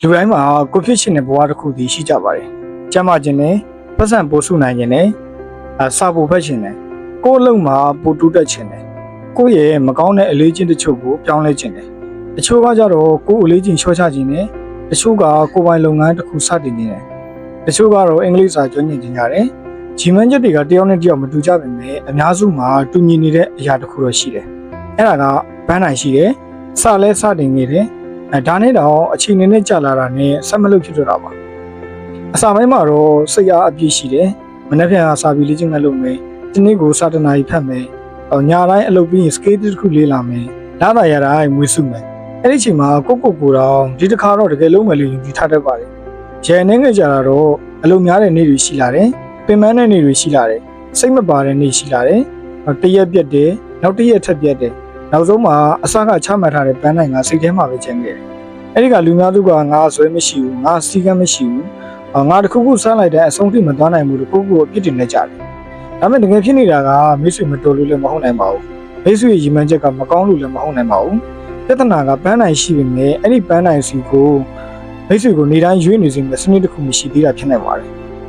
လူတိုင်းမှာကိုဖြစ်ရှင်တဲ့ဘဝတစ်ခုတည်ရှိကြပါတယ်။ကျမ်းမာခြင်းနဲ့ပတ်စံပို့စုနိုင်ခြင်းနဲ့စာပို့ဖက်ခြင်းနဲ့ကိုယ့်အလုပ်မှာပို့တူးတက်ခြင်းနဲ့ကိုယ့်ရဲ့မကောင်းတဲ့အလေးချင်းတချို့ကိုပြောင်းလဲခြင်းနဲ့တချို့ကကြတော့ကိုယ့်အလေးချင်းလျှော့ချခြင်းနဲ့တချို့ကကိုယ်ပိုင်လုပ်ငန်းတစ်ခုစတင်ခြင်းနဲ့တချို့ကတော့အင်္ဂလိပ်စာကျွမ်းကျင်ခြင်းကြတယ်။ဂျီမန်ချက်တွေကတယောက်နဲ့တယောက်မတူကြပေမဲ့အများစုမှာတူညီနေတဲ့အရာတစ်ခုတော့ရှိတယ်။အဲ့ဒါကဘန်းနိုင်ရှိတယ်။စလဲစတင်နေတယ်။ဒါနဲ့တော့အချိန်နဲ့ကြာလာတာနဲ့ဆက်မလုပ်ဖြစ်တော့တာပါအစာပိုင်းမှာတော့စိတ်အားအပြည့်ရှိတယ်မနေ့ပြန်စာပြီးလေ့ကျင့်ခန်းလုပ်မယ်ဒီနေ့ကိုစာတနာကြီးဖတ်မယ်ညတိုင်းအလုပ်ပြီးရင် skate တစ်ခုလေးလာမယ်လာတာရတိုင်းမွေးစုမယ်အဲ့ဒီချိန်မှာကိုတော့ဒီတစ်ခါတော့တကယ်လုံးမယ်လို့ယူကြည်ထားတတ်ပါတယ်ရန်နေငယ်ကြတာတော့အလုပ်များတဲ့နေ့တွေရှိလာတယ်ပင်ပန်းတဲ့နေ့တွေရှိလာတယ်စိတ်မပါတဲ့နေ့ရှိလာတယ်တရက်ပြတ်တယ်နောက်တရက်ထပ်ပြတ်တယ်နောက်ဆုံးမှာအစကချမှတ်ထားတဲ့ပန်းနိုင်ကစိတ်ထဲမှာပဲကျန်ခဲ့တယ်အဲ့ဒီကလူများစုကငါဆွဲမရှိဘူးငါစီကံမရှိဘူးငါတခုခုစမ်းလိုက်တဲ့အဆုံးထိမသွားနိုင်ဘူးလို့ကိုယ့်ကိုအပြစ်တင်နေကြတယ်ဒါပေမဲ့တကယ်ဖြစ်နေတာကမိတ်ဆွေမတော်လို့လည်းမဟုတ်နိုင်ပါဘူးမိတ်ဆွေရည်မှန်းချက်ကမကောင်းလို့လည်းမဟုတ်နိုင်ပါဘူးပြဿနာကပန်းနိုင်ရှိပေမဲ့အဲ့ဒီပန်းနိုင်စီကိုမိတ်ဆွေကိုနေတိုင်းရွေးနေစေမယ့်စနစ်တစ်ခုမရှိသေးတာဖြစ်နေပါတယ်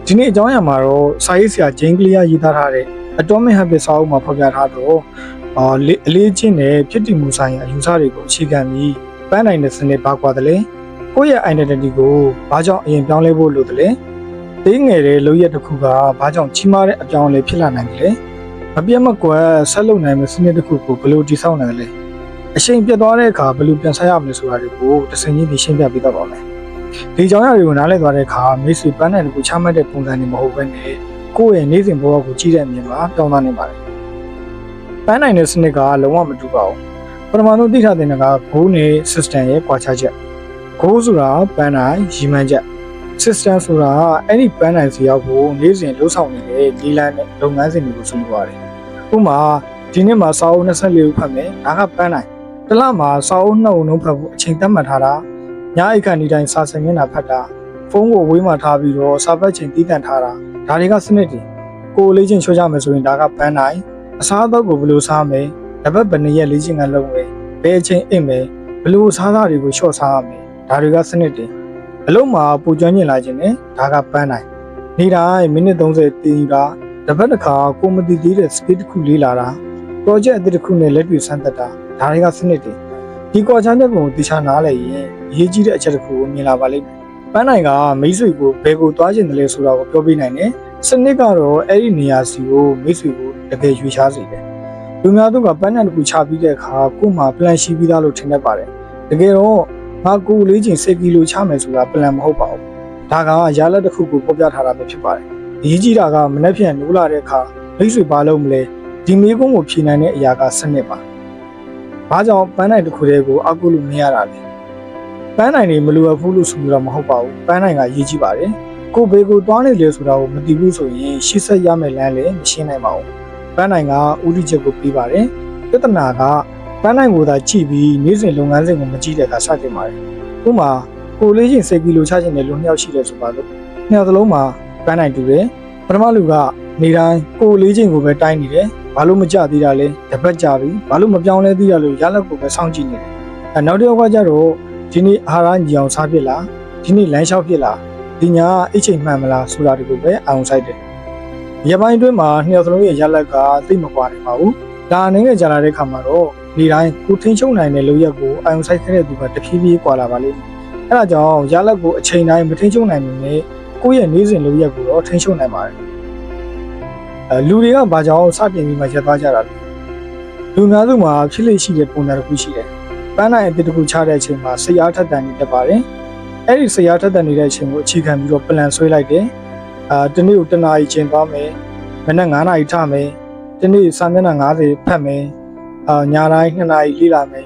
ဒီနေ့အကြောင်းအရာမှာတော့စာရေးဆရာဂျိန်းကလီယာရေးသားထားတဲ့ Atomic Habits စာအုပ်မှာဖော်ပြထားတော့အလေးချင်းတဲ့ဖြစ်တည်မှုဆိုင်ရာအယူဆတွေကိုအခြေခံပြီးပန်းနိုင်တဲ့စနစ်ပါကွာတယ်လေကိုယ့်ရဲ့ identity ကိုဘာကြောင့်အရင်ပြောင်းလဲဖို့လိုတယ်လဲသေးငယ်တဲ့လုပ်ရက်တစ်ခုကဘာကြောင့်ကြီးမားတဲ့အပြောင်းအလဲဖြစ်လာနိုင်တယ်လဲမပြတ်မကွက်ဆက်လုပ်နိုင်မယ့်စနစ်တစ်ခုကိုဘယ်လိုတည်ဆောက်နိုင်လဲအချိန်ပြတ်သွားတဲ့အခါဘယ်လိုပြန်ဆက်ရမလဲဆိုတာတွေကိုတစ်စင်ချင်းရှင်းပြပေးတော့ပါမယ်ဒီကြောင့်ရတွေကိုနားလည်သွားတဲ့အခါမိတ်ဆွေပန်းနိုင်တွေကိုချမှတ်တဲ့ပုံစံတွေမဟုတ်ဘဲနဲ့ကိုယ့်ရဲ့နေ့စဉ်ဘဝကိုကြည့်တဲ့အမြင်မှာပြောင်းသွားနေပါတယ်ပန်းနိုင်တဲ့စနစ်ကလုံးဝမတူပါဘူးပထမဆုံးသိထားတဲ့က goal နဲ့ system ရဲ့ကွာခြားချက် goal ဆိုတာပန်းနိုင်ရည်မှန်းချက် system ဆိုတာအဲ့ဒီပန်းနိုင်စီရောက်ကိုနေ့စဉ်လှုပ်ဆောင်နေတဲ့ဒီလမ်းနဲ့လုပ်ငန်းစဉ်တွေကိုဆိုလိုပါတယ်ဥပမာဒီနေ့မှာစာအုပ်24ခုဖတ်မယ်ဒါကပန်းနိုင်တစ်လမှာစာအုပ်2အုပ်လုံးဖတ်ဖို့အချိန်သတ်မှတ်ထားတာညအိတ်ခန့်ဒီတိုင်းစာစင်မျက်နှာဖတ်တာဖုန်းကိုဝေးမှထားပြီးတော့စာပတ်ချိန်တည်တံ့ထားတာဒါတွေကစနစ်တွေကိုယ်လေးချင်းချောကြမယ်ဆိုရင်ဒါကပန်းနိုင်အစားအသောက်ကိုဘယ်လိုစားမယ်တပတ်ဘယ်နှစ်ရက်လေ့ကျင့်ခန်းလုပ်မယ်ဘယ်အချိန်အိပ်မယ်ဘယ်လိုစားသားတွေကိုလျှော့စားရမယ်ဒါတွေကစနစ်တွေအလုံးမှာပူကျွမ်းကျင်လာခြင်းနဲ့ဒါကပန်းနိုင်နေတိုင်းမိနစ်30တင်ယူတာတပတ်တစ်ခါကိုမတည်သေးတဲ့ skate တစ်ခုလေးလာတာ project အသစ်တစ်ခုနဲ့လက်တွေ့စမ်းသပ်တာဒါတွေကစနစ်တွေဒီကွာခြားချက်ကိုတခြားနားလည်ရင်အရေးကြီးတဲ့အချက်တစ်ခုကိုမြင်လာပါလိမ့်မယ်ပန်းနိုင်ကမိတ်ဆွေကိုဘယ်ကိုသွားခြင်းတလဲဆိုတာကိုပြောပြနိုင်တယ်စနစ်ကတော့အဲ့ဒီနေရာစီကိုမိတ်ဆွေကိုတကယ်ရွေးချစေတယ်လူများတို့ကပန်းနိုင်တစ်ခုချပြီးတဲ့အခါကို့မှာ plan ရှိပြီးသားလို့ထင်တတ်ပါတယ်တကယ်တော့ငါကိုလေးချင်း10ကီလိုချမယ်ဆိုတာ plan မဟုတ်ပါဘူးဒါကရလက်တစ်ခုကိုပေါ်ပြထားတာပဲဖြစ်ပါတယ်အရေးကြီးတာကမနေ့ပြန်နိုးလာတဲ့အခါမိတ်ဆွေပါလို့မလဲဒီမေးခွန်းကိုဖြေနိုင်တဲ့အရာကစနစ်ပါဘာကြောင့်ပန်းနိုင်တစ်ခုတည်းကိုအောက်ကိုလို့မရတာလဲပန်းနိုင်တွေမလိုအပ်ဘူးလို့ဆိုလို့တော့မဟုတ်ပါဘူးပန်းနိုင်ကအရေးကြီးပါတယ်ကိုဘေးကိုသွားနေလေဆိုတာကိုမသိဘူးဆိုရင်ရှေ့ဆက်ရမယ့်လမ်းလည်းမရှင်းနိုင်ပါဘူးပန်းနိုင်ကဥတီချက်ကိုပြီးပါတယ်ပြဿနာကပန်းနိုင်ကိုသာကြည့်ပြီးနေ့စဉ်လုပ်ငန်းစဉ်ကိုမကြည့်တဲ့အခါစတင်ပါတယ်ဥပမာကိုလေးချင်း10ကီလိုချခြင်းနဲ့လူ2ယောက်ရှိတယ်ဆိုပါလို့2ယောက်သလုံးမှာပန်းနိုင်တူတယ်ပထမလူကနေတိုင်းကိုလေးချင်းကိုပဲတိုင်းနေတယ်ဘာလို့မကြသေးတာလဲတပတ်ကြပြီဘာလို့မပြောင်းလဲသေးတာလို့ရလက်ကိုပဲစောင့်ကြည့်နေတယ်နောက်တစ်ယောက်ကကြတော့ဒီနေ့အာဟာရညီအောင်စားဖြစ်လားဒီနေ့လမ်းလျှောက်ဖြစ်လားဒီညာအိတ်ချိန်မှန်မလားဆိုတာတွေကိုပဲအောင်ဆိုင်တယ်ရပိုင်းအတွင်းမှာ2ယောက်သလုံးရဲ့ရလက်ကသိမကွာနိုင်ပါဘူးဒါအနေနဲ့ကြာလာတဲ့ခါမှာတော့ဒီတိုင်းကိုထိန်ချုံနိုင်တဲ့လုပ်ရက်ကိုအာရုံစိုက်ခဲ့တဲ့သူကတဖြည်းဖြည်းကွာလာပါလိမ့်မယ်အဲဒါကြောင့်ရလက်ကိုအချိန်တိုင်းမထိန်ချုံနိုင်နေနဲ့ကိုယ့်ရဲ့နေ့စဉ်လုပ်ရက်ကိုတော့ထိန်ချုံနိုင်ပါတယ်လူတွေကဘာကြောင့်စတင်ပြီးမှရက်သွားကြတာလဲလူများစုမှာဖြစ်လေရှိတဲ့ပုံစံတစ်ခုရှိတယ်ပန်းနိုင်အသစ်တစ်ခုချတဲ့အချိန်မှာစိတ်အားထက်သန်နေတတ်ပါတယ်အဲ့ဒီစိတ်အားထက်သန်နေတဲ့အချိန်ကိုအခြေခံပြီးတော့ plan ဆွဲလိုက်တယ်တနေ့ကို1နာရီချိန်သွားမယ်မနက်9နာရီထမယ်တနေ့စာမျက်နှာ90ဖတ်မယ်ညတိုင်း2နာရီလေ့လာမယ်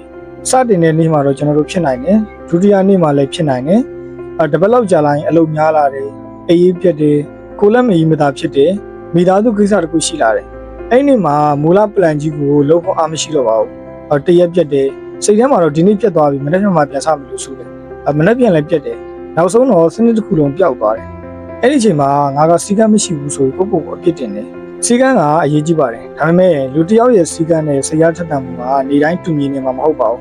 စတင်တဲ့နေ့မှာတော့ကျွန်တော်တို့ဖြစ်နိုင်တယ်ဒုတိယနေ့မှာလည်းဖြစ်နိုင်တယ်တပတ်လောက်ကြာလာရင်အလုပ်များလာတယ်အေးအေးပြတ်တယ်ကိုလက်မကြီးမသာဖြစ်တယ်မိသားစုကိစ္စတစ်ခုရှိလာတယ်အဲ့ဒီမှာမူလ plan ကြီးကိုလုံးဝအားမရှိတော့ပါဘူးတရက်ပြတ်တယ်စိတ်ထဲမှာတော့ဒီနေ့ပြတ်သွားပြီမနေ့ကမှပြန်စမယ်လို့ဆိုတယ်မနေ့ပြန်လည်းပြတ်တယ်နောက်ဆုံးတော့စနစ်တစ်ခုလုံးပျောက်သွားတယ်အဲ့ဒီအချိန်မှာငါကစီကံမရှိဘူးဆိုပြီးကိုယ့်ကိုယ်ကိုအပြစ်တင်တယ်စီကံကအရေးကြီးပါတယ်ဒါပေမဲ့လူတစ်ယောက်ရဲ့စီကံနဲ့ဆရာထက်တန်မှုကနေတိုင်းတူညီနေမှာမဟုတ်ပါဘူး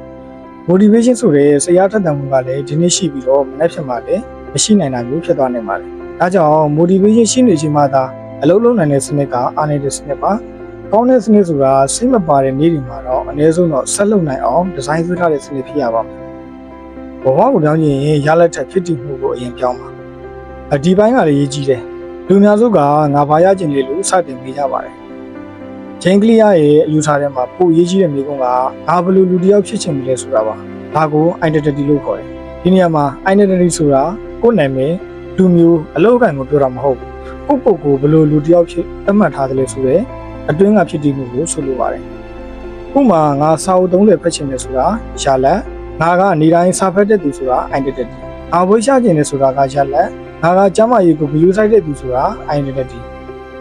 motivation ဆိုတဲ့စိတ်အားထက်သန်မှုကလည်းဒီနေ့ရှိပြီးတော့မနေ့ဖြစ်မှလည်းမရှိနိုင်တာမျိုးဖြစ်သွားနိုင်ပါတယ်။ဒါကြောင့် motivation ရှိနေခြင်းမှသာအလုပ်လုပ်နိုင်တဲ့စနစ်ကအားနည်းတဲ့စနစ်ပါ။ကောင်းတဲ့စနစ်ဆိုတာစိတ်မပါတဲ့နေ့တွေမှာတော့အနည်းဆုံးတော့ဆက်လုပ်နိုင်အောင်ဒီဇိုင်းဆွဲထားတဲ့စနစ်ဖြစ်ရပါမယ်။ဘဝကိုပြောင်းရင်ရလက်ထက်ဖြစ်တည်မှုကိုအရင်ပြောင်းပါ။ဒီပိုင်းကလည်းရေးကြည့်တယ်။လူများစုကငါဘာရကျင်လေလို့စတင်နေကြပါတယ်။ဂျင်ကလီယာရဲ့အယူဆထဲမှာပိုရေးကြီးတဲ့မိကုံးကငါဘယ်လိုလူတစ်ယောက်ဖြစ်ချင်ပြီလဲဆိုတာပါ။ဒါကို identity လို့ခေါ်တယ်။ဒီနေရာမှာ identity ဆိုတာကိုယ်နာမည်လူမျိုးအလုပ်အကိုင်ကိုပြောတာမဟုတ်ဘူး။ကိုယ့်ပုဂ္ဂိုလ်ဘယ်လိုလူတစ်ယောက်ဖြစ်သတ်မှတ်ထားတယ်လဲဆိုတဲ့အတွင်းကဖြစ်တည်မှုကိုဆိုလိုပါတယ်။ဥပမာငါစာအုပ်သုံးတယ်ဖတ်ချင်တယ်ဆိုတာရှာလက်ငါကနေတိုင်းစာဖတ်တဲ့သူဆိုတာ identity ငါဝေးရှာကျင်တယ်ဆိုတာကရှာလက်ငါကကျမ်းမာရေးကိုဗီဒီယိုဆိုင်တဲ့သူဆိုတာ identity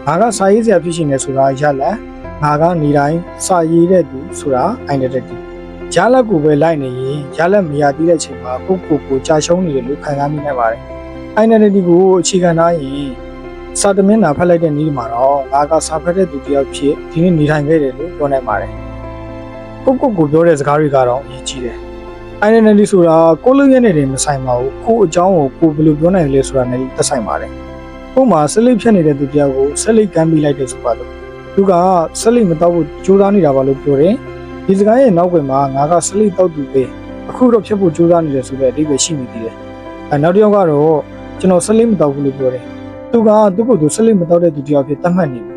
ငါကစာရေးစရာဖြစ်ရှင်တယ်ဆိုတာရှာလက်ငါကနေတိုင်းစာရေးတဲ့သူဆိုတာ identity ရလက်ကိုပဲလိုက်နေရင်ရလက်မရသေးတဲ့ချိန်မှာကိုယ်ကြာရှုံးနေတယ်လို့ခံစားမိနိုင်ပါတယ်။ identity ကိုအခြေခံထားရင်စာတမင်းနာဖတ်လိုက်တဲ့နေ့မှာတော့ငါကစာဖတ်တဲ့သူတစ်ယောက်ဖြစ်ဒီနေ့နေထိုင်ခဲ့တယ်လို့ပြောနိုင်ပါတယ်။ကိုပြောတဲ့စကားတွေကတော့အရေးကြီးတယ်။ identity ဆိုတာကိုလူရဲ့နဲ့တင်မဆိုင်ပါဘူး။ကိုအကြောင်းကိုဘယ်လိုပြောနိုင်လဲဆိုတာနဲ့သက်ဆိုင်ပါတယ်။ဥပမာဆက်လက်ဖြစ်နေတဲ့သူတစ်ယောက်ကိုဆက်လက်ကမ်းပြီးလိုက်တယ်ဆိုပါတော့သူကဆက်လက်မတော့ဘူးကြိုးစားနေတာပါလို့ပြောတယ်။ဒီစကားရဲ့နောက်ွယ်မှာငါကဆက်လက်တော့သူပဲအခုတော့ဖြစ်ဖို့ကြိုးစားနေတယ်ဆိုတဲ့အဓိပ္ပာယ်ရှိနေသေးတယ်။နောက်တစ်ယောက်ကတော့ကျွန်တော်ဆက်လက်မတော့ဘူးလို့ပြောတယ်။သူကသူ့ကိုယ်သူဆက်လက်မတော့တဲ့သူတစ်ယောက်ဖြစ်သတ်မှတ်နေတယ်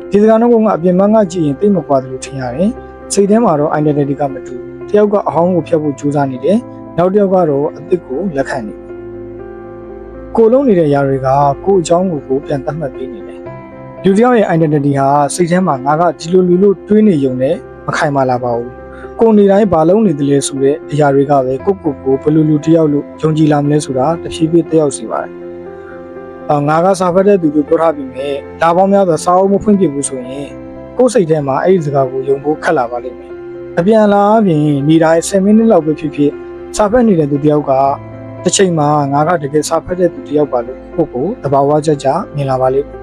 ။ဒီစကားနှုန်းကအပြင်မှငါကြည့်ရင်သိမကွာတယ်လို့ထင်ရတယ်။စိတ်ထဲမှာတော့ identity ကမတူဘူး။တစ်ယောက်ကအဟောင်းကိုဖျက်ဖို့ကြိုးစားနေတယ်။နောက်တစ်ယောက်ကတော့အသစ်ကိုလက်ခံနေတယ်။ကိုလုံးနေတဲ့ຢာတွေကကိုအကြောင်းကိုပြန်သတ်မှတ်ပေးနေတယ်။လူတစ်ယောက်ရဲ့ identity ဟာစိတ်ထဲမှာငါကဒီလိုလူလို့တွေးနေုံနဲ့မခိုင်မာလာပါဘူး။ကိုနေတိုင်းဘာလုံးနေတယ်လဲဆိုတဲ့အရာတွေကပဲကိုဘယ်လိုလူတစ်ယောက်လို့ယုံကြည်လာမလဲဆိုတာတဖြည်းဖြည်းတက်ရောက်စီပါတယ်။ငါကစာဖတ်တဲ့သူတို့ပြောထားပြီးမြဲဒါပေါင်းများစွာစာအုပ်မဖွင့်ပြဘူးဆိုရင်ကိုယ်စိတ်ထဲမှာအဲ့ဒီစကားကိုယုံဖို့ခက်လာပါလိမ့်မယ်။အပြန်လာအပြင်နေတိုင်း10မိနစ်လောက်ပဲဖြစ်ဖြစ်စာဖတ်နေတဲ့သူတယောက်ကတစ်ချိန်မှာငါကတကယ်စာဖတ်တဲ့သူတယောက်ပါလို့ကိုတဘာဝချက်ကြမြင်လာပါလိမ့်မယ်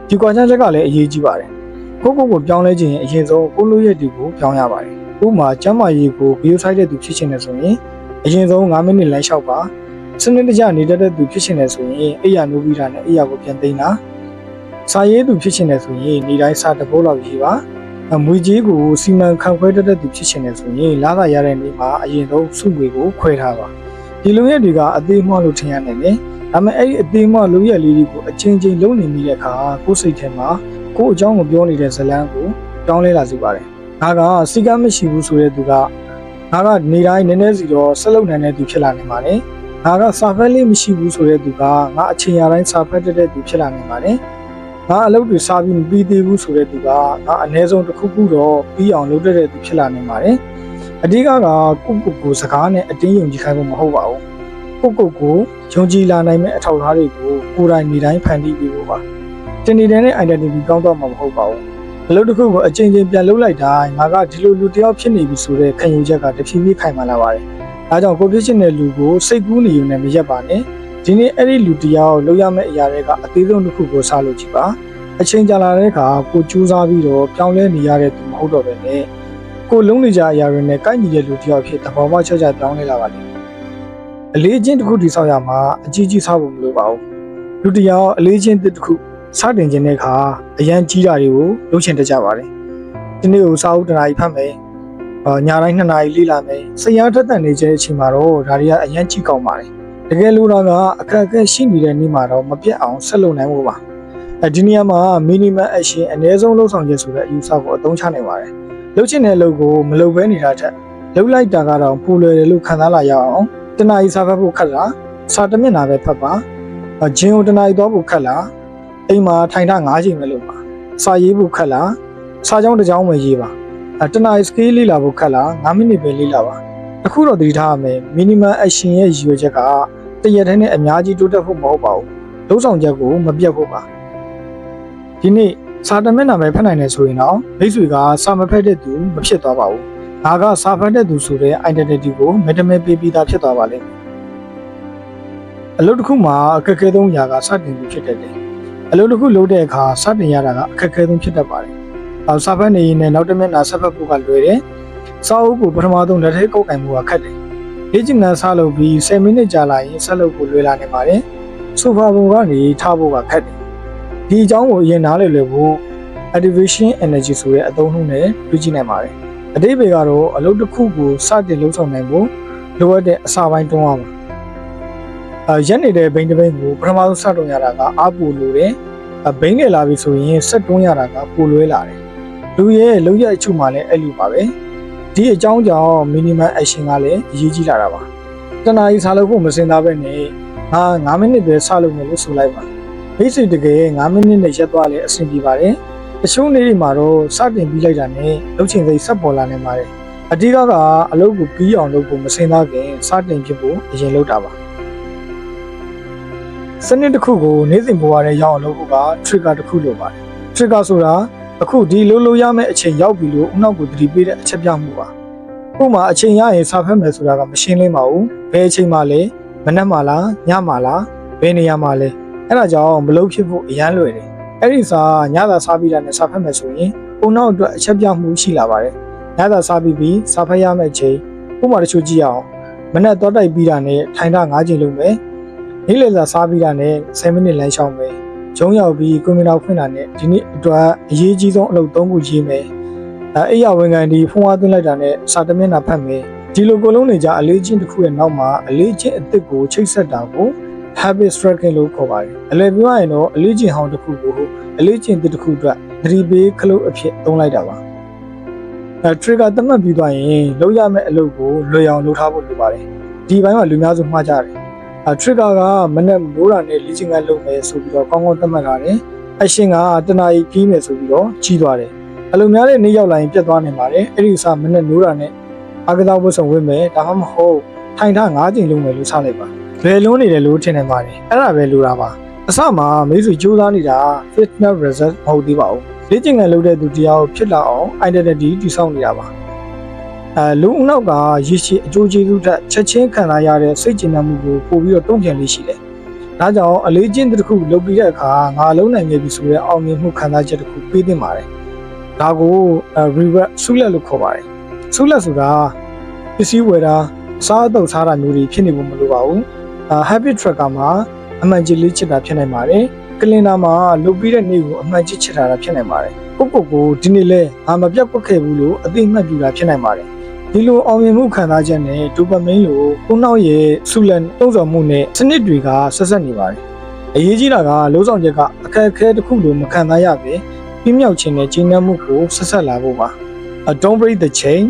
။ဒီကွာခြားချက်ကလည်းအရေးကြီးပါတယ်။ကိုပြောင်းလဲခြင်းအရင်ဆုံးကိုလိုရဲ့တူကိုပြောင်းရပါတယ်။ဥပမာကျမ်းမာရေးကိုဗီဒီယိုဆိုင်တဲ့သူဖြစ်ချင်တယ်ဆိုရင်အရင်ဆုံး9မိနစ်လမ်းလျှောက်ပါစနစ်တကျနေတတ်တဲ့သူဖြစ်ချင်တယ်ဆိုရင်အိယာနိုးပြီးတာနဲ့အိယာကိုပြန်သိမ်းတာစာရေးသူဖြစ်ချင်တယ်ဆိုရင်နေတိုင်းစာတစ်ပုဒ်လောက်ရေးပါမွေကြီးကိုစီမံခန့်ခွဲတတ်တဲ့သူဖြစ်ချင်တယ်ဆိုရင်လာသာရတဲ့နေ့မှာအရင်ဆုံးစုငွေကိုခွဲထားပါဒီလိုရက်တွေကအသေးမွှလို့ထင်ရနိုင်တယ်ဒါပေမဲ့အဲ့ဒီအသေးမွှလိုရက်လေးတွေကိုအချင်းချင်းလုံးနေမိတဲ့အခါကိုယ်စိတ်ထဲမှာကိုယ်အကြောင်းကိုပြောနေတဲ့ဇလန်းကိုပြောင်းလဲလာစေပါတယ်ငါကစီကမ်းမရှိဘူးဆိုတဲ့သူကငါကနေတိုင်းနည်းနည်းစီတော့ဆက်လုပ်နိုင်တဲ့သူဖြစ်လာနေပါတယ်ငါကစာဖတ်လေးမရှိဘူးဆိုတဲ့သူကငါအချိန်ရတိုင်းစာဖတ်တဲ့သူဖြစ်လာနေပါတယ်ငါအလုပ်တွေစာပြီးမပြီးသေးဘူးဆိုတဲ့သူကငါအနည်းဆုံးတစ်ခုခုတော့ပြီးအောင်လုပ်တဲ့သူဖြစ်လာနေပါတယ်အဓိကကကိုစကားနဲ့အတင်းယုံကြည်ခိုင်းဖို့မဟုတ်ပါဘူးကိုယုံကြည်လာနိုင်မဲ့အထောက်အထားတွေကိုကိုယ်တိုင်နေတိုင်းဖန်တီးပြီးဖို့ပါတင်နေတဲ့ identity ကောင်းတော့မှာမဟုတ်ပါဘူးအလုပ်တစ်ခုကိုအချိန်ချင်းပြန်လုပ်လိုက်တိုင်းငါကဒီလိုလူတစ်ယောက်ဖြစ်နေပြီဆိုတဲ့ခံယူချက်ကတဖြည်းဖြည်းခိုင်မာလာပါတယ်ဒါကြောင့်ကိုဖြစ်ချင်တဲ့လူကိုစိတ်ကူးနေုံနဲ့မရက်ပါနဲ့ဒီနေ့အဲ့ဒီလူတယောက်လုပ်ရမယ့်အရာတွေကအသေးဆုံးတစ်ခုကိုစားလို့ကြည့်ပါအချိန်ကြာလာတဲ့အခါကိုကြိုးစားပြီးတော့ပြောင်းလဲနေရတဲ့သူမဟုတ်တော့ပဲနဲ့ကိုလုံးနေကြအရာတွေနဲ့ကိုက်ညီတဲ့လူတယောက်ဖြစ်သဘောပေါက်ချက်ပြောင်းလဲလာပါလိမ့်မယ်အလေးချင်းတစ်ခုတည်ဆောက်ရမှာအကြီးကြီးဆောက်ဖို့မလိုပါဘူးလူတယောက်အလေးချင်းတစ်ခုစတင်ခြင်းတဲ့အခါအရန်ကြီးတာတွေကိုလုပ်ချင်တတ်ကြပါတယ်ဒီနေ့ကိုစာအုပ်တစ်နာရီဖတ်မယ်ညတိုင်း2နာရီလေ့လာမယ်စရာထက်သန်နေတဲ့အချိန်မှာတော့ဒါတွေကအရန်ကြီးကောင်းပါတယ်တကယ်လို့တော့အခက်အခဲရှိနေတဲ့နေ့မှာတော့မပြတ်အောင်ဆက်လုပ်နိုင်ဖို့ပါဒီနေရာမှာ minimum action အနည်းဆုံးလုပ်ဆောင်ခြင်းဆိုတဲ့အယူဆကိုအသုံးချနိုင်ပါတယ်လုပ်ချင်တဲ့အလုပ်ကိုမလုပ်ဘဲနေတာထက်လုပ်လိုက်တာကတော့ပူလွယ်တယ်လို့ခံစားလာရအောင်တနာရီစာဖတ်ဖို့ခက်လားစာတစ်မျက်နှာပဲဖတ်ပါဂျင်းကိုတနာရီတော့ဖို့ခက်လားအိမ်မှာထိုင်ထား9ချိန်ပဲလုပ်ပါစာရေးဖို့ခက်လားစာကြောင်းတစ်ကြောင်းပဲရေးပါတနာရီ scale လေ့လာဖို့ခက်လား9မိနစ်ပဲလေ့လာပါအခုတော့သတိထားရမယ် minimum action ရဲ့ရည်ရွယ်ချက်ကတရက်တည်းနဲ့အများကြီးတိုးတက်ဖို့မဟုတ်ပါဘူးလုံးဆောင်ချက်ကိုမပြတ်ဖို့ပါဒီနေ့စာတမျက်နှာပဲဖတ်နိုင်တယ်ဆိုရင်တော့မိတ်ဆွေကစာမဖတ်တဲ့သူမဖြစ်သွားပါဘူးငါကစာဖတ်တဲ့သူဆိုတဲ့ identity ကိုမတမဲပေးပြီးသားဖြစ်သွားပါလိမ့်မယ်အလုပ်တစ်ခုမှာအခက်အခဲဆုံးຢာကစတင်ပြီးဖြစ်တတ်တယ်အလုပ်တစ်ခုလုပ်တဲ့အခါစတင်ရတာကအခက်အခဲဆုံးဖြစ်တတ်ပါတယ်စာဖတ်နေရင်လည်းနောက်တစ်မျက်နှာဆက်ဖတ်ဖို့ကလွယ်တယ်စာအုပ်ကိုပထမဆုံးလက်ထဲကုပ်ကင်မှုကခက်တယ် လေ့ကျင့်ခန်းစလုပ်ပြီး10မိနစ်ကြာလာရင်ဆက်လုပ်ဖို့လွယ်လာနေပါတယ်ဆိုဖာပေါ်ကနေထားဖို့ကခက်တယ်ဒီအကြောင်းကိုအရင်နားလည်လွယ်ဖို့ activation energy ဆိုတဲ့အသုံးနှုန်းနဲ့တွေ့ကြည့်နိုင်ပါတယ်အသေးပေကတော့အလုပ်တစ်ခုကိုစတင်လှုပ်ဆောင်နိုင်ဖို့လိုအပ်တဲ့အစာပိုင်းတွန်းအောင်ရက်နေတဲ့ဘိန်းတစ်ဘိန်းကိုပထမဆုံးစတွန်းရတာကအားပိုလိုတယ်ဘိန်းနေလာပြီဆိုရင်ဆက်တွန်းရတာကပိုလွဲလာတယ်လူရဲ့လုံရအချုပ်မှလည်းအဲ့လိုပါပဲဒီအကြောင်းကြောင့် minimum action ကလည်းအရေးကြီးလာတာပါတနားကြီးစားလို့ဖို့မစင်သားပဲနဲ့9မိနစ်ပဲစလုပ်မယ်လို့ဆိုလိုက်ပါမိတ်ဆွေတကယ်9မိနစ်နဲ့ရက်သွားလဲအဆင်ပြေပါတယ်တချို့နေ့တွေမှာတော့စတင်ပြီးလိုက်တာနဲ့လုပ်ချင်စိတ်ဆက်ပေါ်လာနေပါတယ်အဓိကအလုပ်ကိုပြီးအောင်လုပ်ဖို့မစင်သားခင်စတင်ဖြစ်ဖို့အရင်လုပ်တာပါစနစ်တစ်ခုကိုနေ့စဉ်ဘဝထဲရောက်အောင်လုပ်ဖို့က trigger တစ်ခုလိုပါတယ် trigger ဆိုတာအခုဒီလိုရမယ့်အချိန်ရောက်ပြီလို့ဥနောက်ကိုသတိပေးတဲ့အချက်ပြမှုပါဥပမာအချိန်ရရင်စာဖတ်မယ်ဆိုတာကမရှင်းလင်းပါဘူးဘယ်အချိန်မှလဲမနက်မှလားညမှလားဘယ်နေရာမှလဲအဲ့ဒါကြောင့်မလုပ်ဖြစ်ဖို့အရန်လွယ်တယ်အဲ့ဒီစာညသာစားပြီးတာနဲ့စာဖတ်မယ်ဆိုရင်ဥနောက်အတွက်အချက်ပြမှုရှိလာပါတယ်ညသာစားပြီးစာဖတ်ရမယ့်အချိန်ဥပမာတချို့ကြည့်အောင်မနက်တော့တိုက်ပြီးတာနဲ့ထိုင်တာ9ချိန်လုပ်မယ်နေ့လည်စာစားပြီးတာနဲ့10မိနစ်လမ်းလျှောက်မယ်ဂျုံရောက်ပြီးကွန်ပျူတာဖွင့်တာနဲ့ဒီနေ့အတွက်အရေးကြီးဆုံးအလုပ်3ခုရေးမယ်အဲ့ရဝန်ခံဒီဖုန်းအားသွင်းလိုက်တာနဲ့စာတမျက်နှာဖတ်မယ်ဒီလိုကိုလုံးနေကြအလေးချင်းတစ်ခုရဲ့နောက်မှာအလေးချင်းအသစ်ကိုချိတ်ဆက်တာကို habit stacking လို့ခေါ်ပါတယ်အလွယ်ပြောရရင်တော့အလေးချင်းဟောင်းတစ်ခုကိုအလေးချင်းတစ်ခုအတွက်သတိပေးခလုတ်အဖြစ်သုံးလိုက်တာပါtrigger သတ်မှတ်ပြီးသွားရင်လုပ်ရမယ့်အလုပ်ကိုလွယ်အောင်လုပ်ထားဖို့လိုပါတယ်ဒီဘိုင်းမှာလူများစုမှားကြတယ်trigger ကမနက်မိုးတာနဲ့လေ့ကျင့်ခန်းလုပ်မယ်ဆိုပြီးတော့ကောင်းကောင်းသတ်မှတ်ထားတယ်။ action ကတနာရီပြီးမယ်ဆိုပြီးတော့ကြီးသွားတယ်။အလိုများတဲ့နေ့ရောက်လာရင်ပြတ်သွားနိုင်ပါတယ်။အဲ့ဒီအစားမနက်မိုးတာနဲ့အားကစားဝတ်ဆောင်ဝင်မယ်ဒါမှမဟုတ်ထိုင်ထား9ချိန်လုပ်မယ်လို့စလိုက်ပါ။ဘယ်လုံးနေတယ်လို့ထင်နေပါတယ်။အဲ့ဒါပဲလိုတာပါ။အစမှာမိတ်ဆွေကြိုးစားနေတာ fitness result မဟုတ်သေးပါဘူး။လေ့ကျင့်ခန်းလုပ်တဲ့သူတရားကိုဖြစ်လာအောင် identity တည်ဆောက်နေတာပါလူဦးနောက်ကရရှိအကျိုးကျေးဇူးထက်ချက်ချင်းခံစားရတဲ့စိတ်ကျဉ်းမှုကိုပို့ပြီးတော့တုံ့ပြန်လေးရှိတယ်။ဒါကြောင့်အလေးချင်းတစ်ခုလုပ်ပြီးတဲ့အခါငါလုံးနိုင်ခဲ့ပြီဆိုတဲ့အောင်မြင်မှုခံစားချက်တစ်ခုပေးသင့်ပါတယ်။ဒါကို reward ဆုလက်လို့ခေါ်ပါတယ်။ဆုလက်ဆိုတာပစ္စည်းဝယ်တာစားတော့စားတာမျိုးတွေဖြစ်နေဖို့မလိုပါဘူး။ habit tracker မှာအမှန်ကြီးလေးချစ်တာဖြစ်နိုင်ပါတယ်။ calendar မှာလုပ်ပြီးတဲ့နေ့ကိုအမှန်ကြီးချစ်တာဖြစ်နိုင်ပါတယ်။ကိုဒီနေ့လဲငါမပြတ်ကွက်ခဲ့ဘူးလို့အသိမှတ်ပြုတာဖြစ်နိုင်ပါတယ်ဒီလိုအောင်မြင်မှုခံစားချက်နဲ့ဒိုပါမင်းလိုကိုနောက်ရဲ့ဆူလန်တုံ့ဆော်မှုနဲ့စနစ်တွေကဆက်ဆက်နေပါတယ်အရေးကြီးတာကလုံးဆောင်ချက်ကအခက်အခဲတစ်ခုလိုမခံစားရပဲပြင်းမြောက်ခြင်းနဲ့ကျဉ်းနှံမှုကိုဆက်ဆက်လာဖို့ပါ Don't break the chain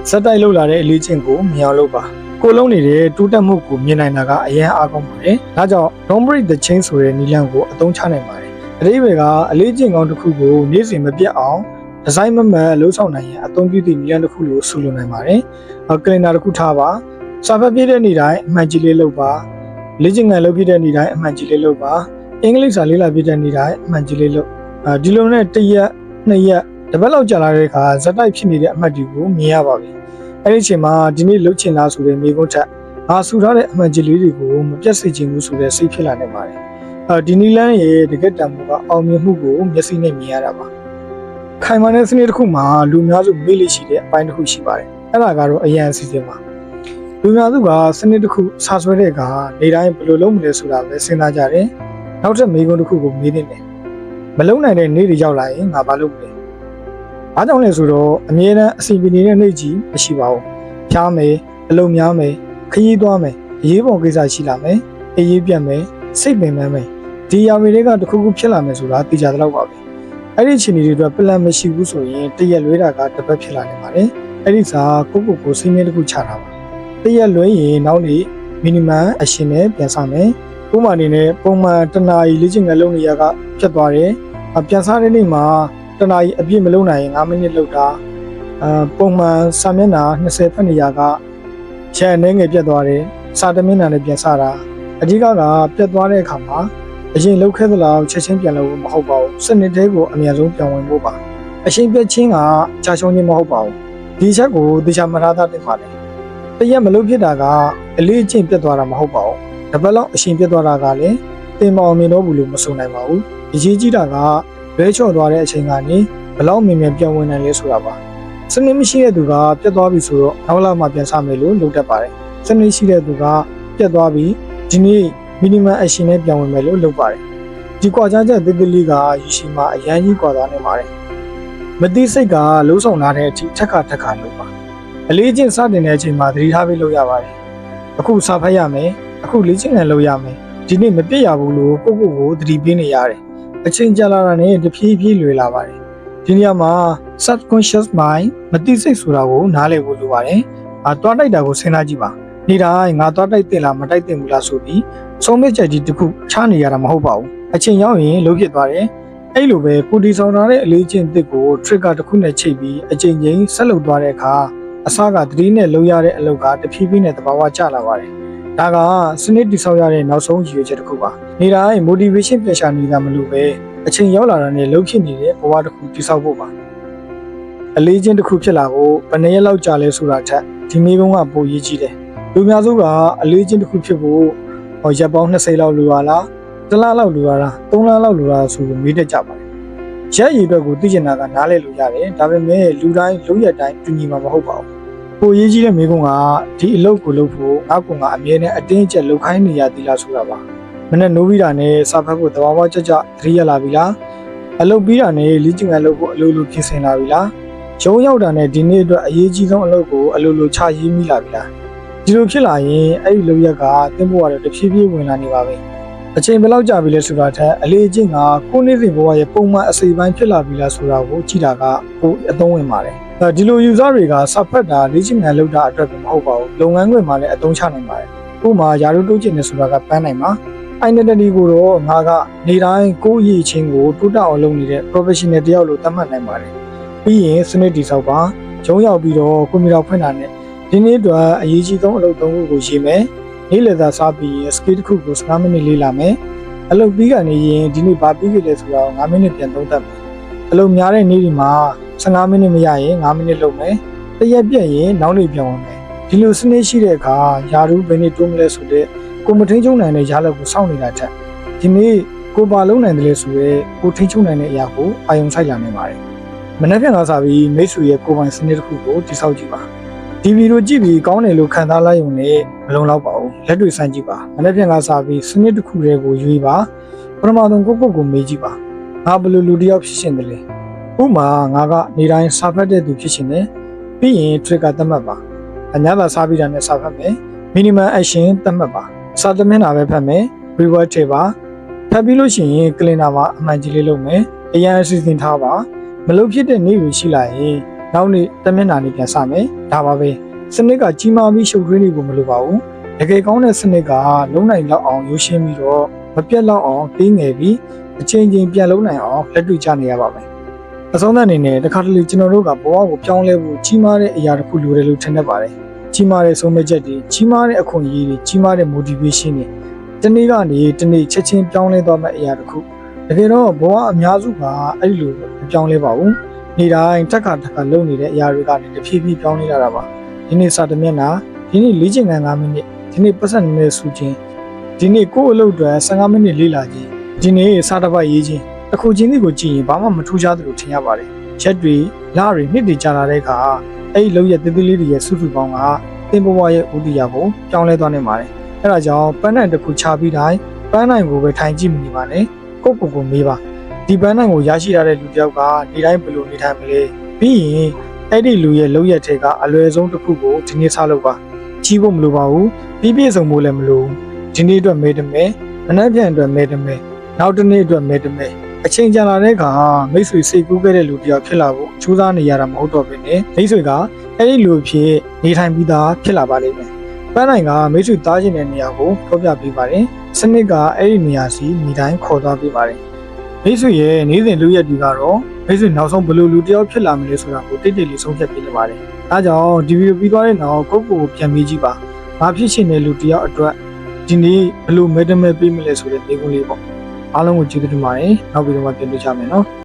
စက်တိုက်လှုပ်လာတဲ့အလေးချင်းကိုမြင်အောင်လုပ်ပါကိုလုံးနေတဲ့တိုးတက်မှုကိုမြင်နိုင်တာကအရင်အားကောင်းပါတယ်ဒါကြောင့် Don't break the chain ဆိုတဲ့နည်းလမ်းကိုအသုံးချနိုင်ပါတယ်အရေးပဲကအလေးချင်းကောင်းတစ်ခုကိုနေ့စဉ်မပြတ်အောင်ဒီဇိုင်းမမှန်လှုပ်ဆောင်နိုင်ရင်အသုံးပြုသည့်နည်းလမ်းတစ်ခုလို့ဆိုလိုနိုင်ပါတယ်။ကလင်ဒါတစ်ခုထားပါ။စာဖတ်ပြည့်တဲ့နေ့တိုင်းအမှန်ကြီးလေးလုပ်ပါ။လေ့ကျင့်ခန်းလုပ်ပြည့်တဲ့နေ့တိုင်းအမှန်ကြီးလေးလုပ်ပါ။အင်္ဂလိပ်စာလေ့လာပြည့်တဲ့နေ့တိုင်းအမှန်ကြီးလေးလုပ်။ဒီလိုနဲ့1ရက်2ရက်တပတ်လောက်ကြာလာတဲ့အခါဇက်တိုက်ဖြစ်နေတဲ့အမှတ်တွေကိုမြင်ရပါပြီ။အဲဒီအချိန်မှာဒီနေ့လုပ်ချင်တာဆိုတဲ့မိကုန်းထက်ငါဆူထားတဲ့အမှန်ကြီးလေးတွေကိုမပြတ်စေချင်ဘူးဆိုတဲ့စိတ်ဖြစ်လာနိုင်ပါတယ်။ဒီနည်းလမ်းရဲ့တကယ်တမ်းကအောင်မြင်မှုကိုမျက်စိနဲ့မြင်ရတာပါ။ခိုင်မာတဲ့စနစ်တစ်ခုမှာလူများစုမေ့လို့ရှိတဲ့အပိုင်းတစ်ခုရှိပါတယ်။အဲ့ဒါကတော့အရန်အစီအစဉ်ပါ။လူများစုကစနစ်တစ်ခုစာဆွဲတဲ့အခါနေတိုင်းဘယ်လိုလုပ်မလဲဆိုတာပဲစဉ်းစားကြတယ်။နောက်ထပ်မေးခွန်းတစ်ခုကိုမေးနေတယ်။မလုံနိုင်တဲ့နေ့တွေရောက်လာရင်ငါဘာလုပ်မလဲ။အားကြောင့်လဲဆိုတော့အမြဲတမ်းအစီအစဉ်နေတဲ့နေ့ကြီးမရှိပါဘူး။ဖျားမယ်၊အလုံးများမယ်၊ခရီးသွားမယ်၊အရေးပေါ်ကိစ္စရှိလာမယ်၊အေးရေးပြတ်မယ်၊စိတ်ပင်ပန်းမယ်။ဒီယာမီတွေကတစ်ခုခုဖြစ်လာမယ်ဆိုတာသိကြတဲ့လောက်ပါပဲ။အဲ့ဒီအချိန်တွေအတွက်ပလန်မရှိဘူးဆိုရင်တရက်လွဲတာကတစ်ပတ်ဖြစ်လာနိုင်ပါတယ်အဲ့ဒီစာကိုစိတ်မြဲတစ်ခုချတာပါတရက်လွဲရင်နောက်နေ့ minimum action နဲ့ပြန်စားမယ်ဥပမာအနေနဲ့ပုံမှန်တနာရီလေ့ကျင့်ခန်းလုပ်နေရကဖြတ်သွားတယ်ပြန်စားတဲ့နေ့မှာတနာရီအပြည့်မလုပ်နိုင်ရင်9မိနစ်လုပ်တာပုံမှန်စာမျက်နှာ20ဖက်နေရကချက်အနေငယ်ပြတ်သွားတယ်စာတမျက်နှာနဲ့ပြန်စားတာအဓိကပြတ်သွားတဲ့အခါမှာအရင်လှုပ်ခဲသလားချက်ချင်းပြန်လို့မဟုတ်ပါဘူးစနစ်တွေကိုအများဆုံးပြန်ဝင်ဖို့ပါအရှင်ပြချင်းကကြာရှုံးခြင်းမဟုတ်ပါဘူးဒီချက်ကိုတေချာမထားတာတင်ပါတယ်တရက်မလုပ်ဖြစ်တာကအလေးချင်းပြတ်သွားတာမဟုတ်ပါဘူးတပတ်လောက်အရှင်ပြတ်သွားတာကလည်းတင်မအောင်မြင်တော့ဘူးလို့မဆိုနိုင်ပါဘူးအရေးကြီးတာကလွဲချော့သွားတဲ့အချိန်ကနေဘလောက်မြင်မြန်ပြန်ဝင်နိုင်လဲဆိုတာပါစနစ်မရှိတဲ့သူကပြတ်သွားပြီဆိုတော့နောက်လာမှပြန်စားမယ်လို့လုပ်တတ်ပါတယ် စနစ်ရှိတဲ့သူကပြတ်သွားပြီးဒီနေ့ minimum action နဲ့ပြောင်းဝင်မယ်လို့လုပ်ပါတယ်ဒီကွာခြားချက်သေးသေးလေးကရရှိမှအရန်ကြီးကွာသွားနေပါတယ်မသိစိတ်ကလုံးဆောင်လာတဲ့အထိထက်ခါလုပ်ပါအလေးချင်းစတင်တဲ့အချိန်မှာသတိထားပြီးလုပ်ရပါတယ်အခုစာဖတ်ရမယ်အခုလေ့ကျင့်ခန်းလုပ်ရမယ်ဒီနေ့မပြည့်ရဘူးလို့ကိုသတိပေးနေရတယ်အချိန်ကြာလာတာနဲ့တဖြည်းဖြည်းလွယ်လာပါတယ်ဒီနေရာမှာ subconscious mind မသိစိတ်ဆိုတာကိုနားလည်ဖို့လိုပါတယ်တွားတိုက်တာကိုစဉ်းစားကြည့်ပါနေ့တိုင်းငါတွားတိုက်တင်လားမတိုက်တင်ဘူးလားဆိုပြီးဆုံးဖြတ်ချက်ကြီးတစ်ခုချနေရတာမဟုတ်ပါဘူးအချိန်ရောက်ရင်လုံးဖြစ်သွားတယ်အဲ့လိုပဲကိုဒီဆောင်ထားတဲ့အလေးချင်းတစ်ကို trigger တစ်ခုနဲ့ချိန်ပြီးအချိန်ချင်းဆက်လုပ်သွားတဲ့အခါအစကသတိနဲ့လုပ်ရတဲ့အလုပ်ကတဖြည်းဖြည်းနဲ့တဘာဝကျလာပါတယ်ဒါကစနစ်တည်ဆောက်ရတဲ့နောက်ဆုံးရည်ရွယ်ချက်တစ်ခုပါနေ့တိုင်း motivation ပြချနေတာမလို့ပဲအချိန်ရောက်လာတာနဲ့လှုပ်ဖြစ်နေတဲ့ဘဝတစ်ခုတည်ဆောက်ဖို့ပါအလေးချင်းတစ်ခုဖြစ်လာဖို့ဘယ်နှစ်ရက်လောက်ကြာလဲဆိုတာထက်ဒီမိကုန်းကပိုရေးကြီးတယ်လူများစုကအလေးချင်းတစ်ခုဖြစ်ဖို့ရက်ပေါင်း20လောက်လိုရလား1လလောက်လိုရလား3လလောက်လိုရလားဆိုပြီးမေးတတ်ကြပါတယ်ရက်ရည်အတွက်ကိုသိချင်တာကနားလည်လို့ရတယ်ဒါပေမဲ့လူတိုင်းလုံးရက်တိုင်းတူညီမှာမဟုတ်ပါဘူးပိုရေးကြီးတဲ့မိကုန်းကဒီအလုပ်ကိုလုပ်ဖို့ငါကအမြဲတမ်းအတင်းအကျပ်လုပ်ခိုင်းနေရသီလားဆိုတာပါမနဲ့နိုးပြီးတာနဲ့စာဖတ်ဖို့တဘာဝကြကြသတိရလာပြီလားအလုပ်ပြီးတာနဲ့လေ့ကျင့်ခန်းလုပ်ဖို့အလိုလိုပြင်ဆင်လာပြီလားရုံးရောက်တာနဲ့ဒီနေ့အတွက်အရေးကြီးဆုံးအလုပ်ကိုအလိုလိုချရေးမိလာပြီလားဒီလိုဖြစ်လာရင်အဲ့ဒီလုပ်ရက်ကတင်းဖို့ရတဲ့တဖြည်းဖြည်းဝင်လာနေပါပဲအချိန်ဘယ်လောက်ကြာပြီလဲဆိုတာထက်အလေးအကျင့်ကကိုယ်နေ့စဉ်ဘဝရဲ့ပုံမှန်အစိပ်ပိုင်းဖြစ်လာပြီလားဆိုတာကိုကြည့်တာကကိုအသုံးဝင်ပါတယ်ဒီလို user တွေကစာဖတ်တာလေ့ကျင့်ခန်းလုပ်တာအတွက်ပဲမဟုတ်ပါဘူးလုပ်ငန်းခွင်မှာလည်းအသုံးချနိုင်ပါတယ်ဥပမာယာရုတိုးကျင်နေဆိုတာကပန်းနိုင်ပါ identity ကိုတော့ငါကနေတိုင်းကိုယ့်အရေးချင်းကိုတိုးတက်အောင်လုပ်နေတဲ့ professional တယောက်လို့သတ်မှတ်နိုင်ပါတယ်ပြီးရင်စနစ်တည်ဆောက်ပါဂျုံရောက်ပြီးတော့ကွန်ပျူတာဖွင့်တာနဲ့ဒီနေ့အတွက်အရေးကြီးဆုံးအလုပ်၃ခုကိုရေးမယ်နေ့လည်သာစားပြီး skill တစ်ခုကို15မိနစ်လေ့လာမယ်အလုပ်ပြီးကနေရင်ဒီနေ့ဘာပြီးပြီလဲဆိုတော့9မိနစ်ပြန်သုံးသပ်မယ်အလုပ်များတဲ့နေ့ဒီမှာ15မိနစ်မရရင်9မိနစ်လုပ်မယ်တရက်ပြည့်ရင်နောက်နေ့ပြန်ဝင်မယ်ဒီလိုစနစ်ရှိတဲ့အခါယာရုဘယ်နေ့တိုးမလဲဆိုတဲ့ကိုမထိန်ချုံနိုင်တဲ့ရလဒ်ကိုစောင့်နေတာထက်ဒီနေ့ကိုပါလုံးနိုင်တယ်လေဆိုရဲကိုထိန်ချုံနိုင်တဲ့အရာကိုအာရုံစိုက်လာနေပါတယ်မနေ့ပြန်လာစားပြီးမိတ်ဆွေရဲ့ကိုပိုင်စနစ်တစ်ခုကိုတိစောက်ကြည့်ပါဒီဗီဒီယိုကြည့်ပြီးကောင်းတယ်လို့ခံစားလိုက်ရုံနဲ့မလုံလောက်ပါဘူးလက်တွေ့စမ်းကြည့်ပါမနေ့ပြန်လာစားပြီးစနစ်တစ်ခုတည်းကိုရွေးပါပထမဆုံးကိုမေးကြည့်ပါငါဘယ်လိုလူတစ်ယောက်ဖြစ်ရှင်တယ်လဲဥမာငါကနေတိုင်းစာဖတ်တဲ့သူဖြစ်ရှင်တယ်ပြီးရင် trigger သတ်မှတ်ပါအညာသာစားပြီးတာနဲ့စာဖတ်မယ် minimum action သတ်မှတ်ပါစာသမင်းတာပဲဖတ်မယ် reward ထည့်ပါဖတ်ပြီးလို့ရှိရင် calendar မှာအမှန်ကြီးလေးလုပ်မယ်အရင်အစီအစဉ်ထားပါမလုပ်ဖြစ်တဲ့နေ့တွေရှိလာရင်နောက်နေ့တမင်တာနေ့ပြန်စမယ်ဒါပါပဲစနစ်ကကြီးမားပြီးရှုပ်ထွေးနေဖို့မလိုပါဘူးတကယ်ကောင်းတဲ့စနစ်ကလုံးနိုင်လောက်အောင်ရိုးရှင်းပြီးတော့မပြတ်လောက်အောင်တင်းငယ်ပြီးအချိန်ချင်းပြန်လုံးနိုင်အောင်လက်တွေ့ချနေရပါမယ်အဆုံးသတ်အနေနဲ့တခါတလေကျွန်တော်တို့ကဘဝကိုပြောင်းလဲဖို့ကြီးမားတဲ့အရာတစ်ခုလိုတယ်လို့ထင်တတ်ပါတယ်ကြီးမားတဲ့ဆုံးဖြတ်ချက်တွေကြီးမားတဲ့အခွင့်အရေးတွေကြီးမားတဲ့ motivation တွေတနေ့ကနေတနေ့ချက်ချင်းပြောင်းလဲသွားမယ့်အရာတစ်ခုတကယ်တော့ဘဝအများစုကအဲ့လိုမပြောင်းလဲပါဘူးနေ့တိုင်းထက်ခါလုပ်နေတဲ့အရာတွေကနေတဖြည်းဖြည်းပြောင်းလဲလာတာပါဒီနေ့စာတမျက်နှာဒီနေ့လေ့ကျင့်ခန်း9မိနစ်ဒီနေ့ပတ်စံနည်းနည်းစုခြင်းဒီနေ့ကိုယ့်အလုပ်အတွက်15မိနစ်လေ့လာခြင်းဒီနေ့စာတစ်ပတ်ရေးခြင်းအခုချင်းစီကိုကြည့်ရင်ဘာမှမထူးခြားသလိုထင်ရပါတယ်ရက်တွေလတွေနှစ်တွေကြာလာတဲ့အခါအဲ့ဒီလောက်ရသေးသေးလေးတွေရဲ့စုစုပေါင်းကသင်ဘဝရဲ့ဥတီယာကိုပြောင်းလဲသွားနိုင်ပါတယ်အဲ့ဒါကြောင့်ပန်းနိုင်တစ်ခုချပြီးတိုင်းပန်းနိုင်ကိုပဲထိုင်ကြည့်နေပါနဲ့ကိုမေးပါဒီပန်းနိုင်ကိုရရှိရတဲ့လူတစ်ယောက်ကနေတိုင်းဘယ်လိုနေထိုင်မလဲပြီးရင်အဲ့ဒီလူရဲ့လောက်ရတဲ့ကအလွယ်ဆုံးတစ်ခုကိုဒီနေ့စလုပ်ပါကြီးဖို့မလိုပါဘူးပြည့်စုံဖို့လည်းမလိုဒီနေ့အတွက်မဲတမဲမနှက်ပြန်အတွက်မဲတမဲနောက်တစ်နေ့အတွက်မဲတမဲအချိန်ကြာလာတဲ့အခါမိတ်ဆွေစိတ်ကူးခဲ့တဲ့လူတစ်ယောက်ဖြစ်လာဖို့ကြိုးစားနေရတာမဟုတ်တော့ဘဲနဲ့မိတ်ဆွေကအဲ့ဒီလူဖြစ်နေထိုင်ပြီးသားဖြစ်လာပါလိမ့်မယ်ပန်းနိုင်ကမိတ်ဆွေသားခြင်းတဲ့နေရာကိုဖော်ပြပေးပါတယ်စနစ်ကအဲ့ဒီနေရာစီနေတိုင်းခေါ်သွားပေးပါတယ်မိတ်ဆွေရဲ့နေ့စဉ်လူရက်တွေကတော့မိတ်ဆွေနောက်ဆုံးဘယ်လိုလူတစ်ယောက်ဖြစ်လာမလဲဆိုတာကိုတိတ်တိတ်လေးဆုံးဖြတ်ပေးနေပါတယ်ဒါကြောင့်ဒီဗီဒီယိုပြီးသွားတဲ့နောက်ကိုပြန်မေးကြည့်ပါဘာဖြစ်ရှင်တဲ့လူတစ်ယောက်အတွက်ဒီနေ့ဘယ်လိုမဲတမဲပေးမလဲဆိုတဲ့မေးခွန်းလေးပေါ့အားလုံးကိုကျေးဇူးတင်ပါတယ်နောက်ဗီဒီယိုမှာပြန်တွေ့ကြမယ်နော်